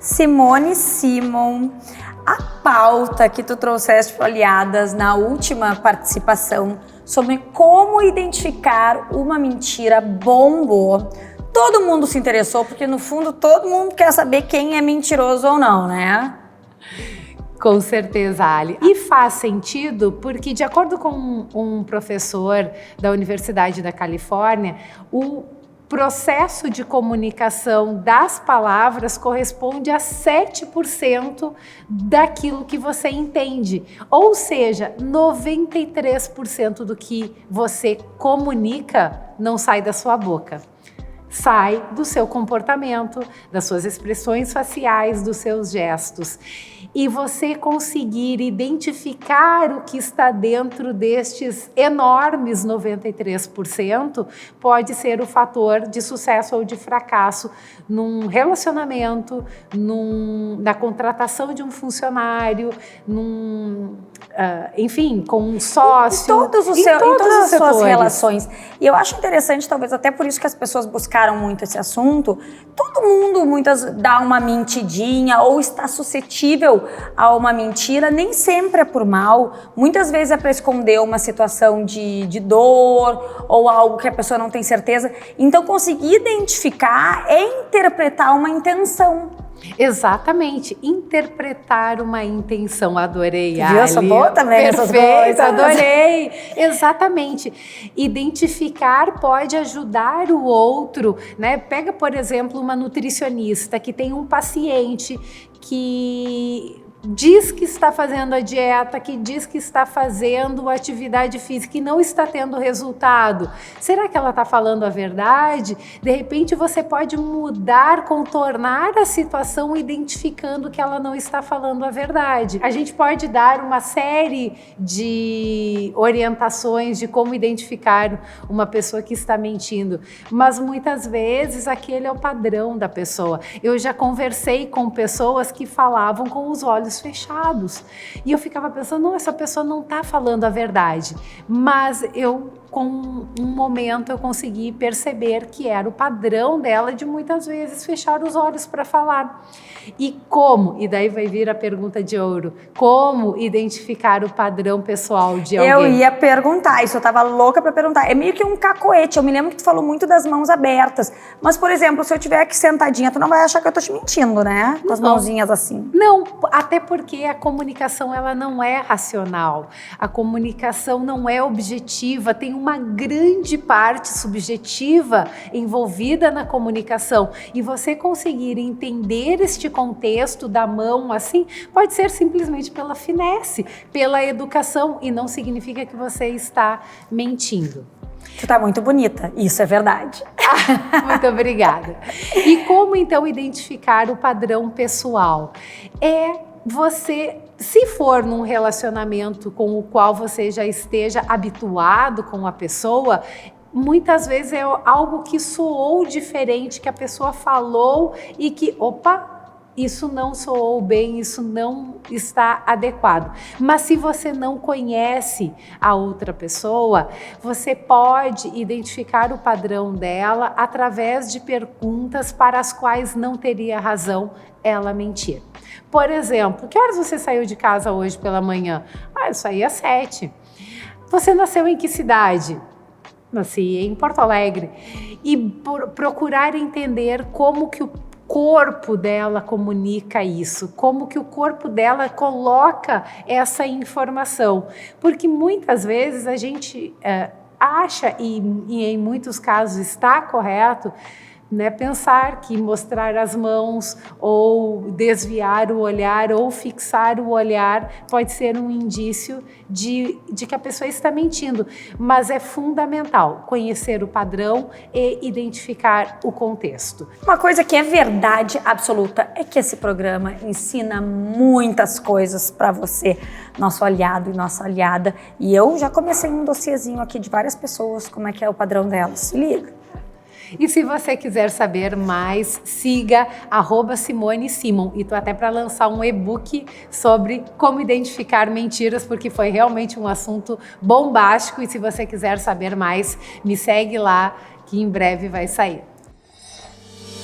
Simone Simon, a pauta que tu trouxeste para Aliadas na última participação sobre como identificar uma mentira bombou. Todo mundo se interessou, porque no fundo todo mundo quer saber quem é mentiroso ou não, né? Com certeza, Ali. E faz sentido porque, de acordo com um professor da Universidade da Califórnia, o processo de comunicação das palavras corresponde a 7% daquilo que você entende. Ou seja, 93% do que você comunica não sai da sua boca. Sai do seu comportamento, das suas expressões faciais, dos seus gestos. E você conseguir identificar o que está dentro destes enormes 93% pode ser o fator de sucesso ou de fracasso num relacionamento, na contratação de um funcionário, enfim, com um sócio. Em todas as suas relações. E eu acho interessante, talvez até por isso que as pessoas buscaram muito esse assunto, todo mundo muitas dá uma mentidinha ou está suscetível a uma mentira, nem sempre é por mal, muitas vezes é para esconder uma situação de dor ou algo que a pessoa não tem certeza. Então conseguir identificar é interpretar uma intenção. Exatamente, interpretar uma intenção. Adorei, Ali. Eu sou boa também nessas Perfeito, coisas. Adorei. Exatamente. Identificar pode ajudar o outro, né? Pega, por exemplo, uma nutricionista que tem um paciente que diz que está fazendo a dieta, que diz que está fazendo atividade física e não está tendo resultado. Será que ela está falando a verdade? De repente você pode mudar, contornar a situação identificando que ela não está falando a verdade. A gente pode dar uma série de orientações de como identificar uma pessoa que está mentindo, mas muitas vezes aquele é o padrão da pessoa. Eu já conversei com pessoas que falavam com os olhos fechados. E eu ficava pensando, não, essa pessoa não está falando a verdade. Mas com um momento, eu consegui perceber que era o padrão dela de muitas vezes fechar os olhos para falar. E como? E daí vai vir a pergunta de ouro. Como identificar o padrão pessoal de alguém? Eu ia perguntar, isso eu tava louca para perguntar. É meio que um cacoete. Eu me lembro que tu falou muito das mãos abertas. Mas, por exemplo, se eu estiver aqui sentadinha, tu não vai achar que eu tô te mentindo, né? Com as mãozinhas assim. Não, até porque a comunicação ela não é racional. A comunicação não é objetiva. Tem uma grande parte subjetiva envolvida na comunicação. E você conseguir entender este contexto da mão assim, pode ser simplesmente pela finesse, pela educação, e não significa que você está mentindo. Tu tá muito bonita, isso é verdade. Muito obrigada. E como então identificar o padrão pessoal? Você, se for num relacionamento com o qual você já esteja habituado com a pessoa, muitas vezes é algo que soou diferente, que a pessoa falou e que, isso não soou bem, isso não está adequado. Mas se você não conhece a outra pessoa, você pode identificar o padrão dela através de perguntas para as quais não teria razão ela mentir. Por exemplo, que horas você saiu de casa hoje pela manhã? Eu saí às 7. Você nasceu em que cidade? Nasci em Porto Alegre. E procurar entender como que o corpo dela comunica isso, como que o corpo dela coloca essa informação. Porque muitas vezes a gente acha, e em muitos casos está correto, né, pensar que mostrar as mãos ou desviar o olhar ou fixar o olhar pode ser um indício de que a pessoa está mentindo, mas é fundamental conhecer o padrão e identificar o contexto. Uma coisa que é verdade absoluta é que esse programa ensina muitas coisas para você, nosso aliado e nossa aliada, e eu já comecei um dossiezinho aqui de várias pessoas, como é que é o padrão delas, se liga. E se você quiser saber mais, siga @Simone Simon. E tô até para lançar um e-book sobre como identificar mentiras, porque foi realmente um assunto bombástico. E se você quiser saber mais, me segue lá, que em breve vai sair.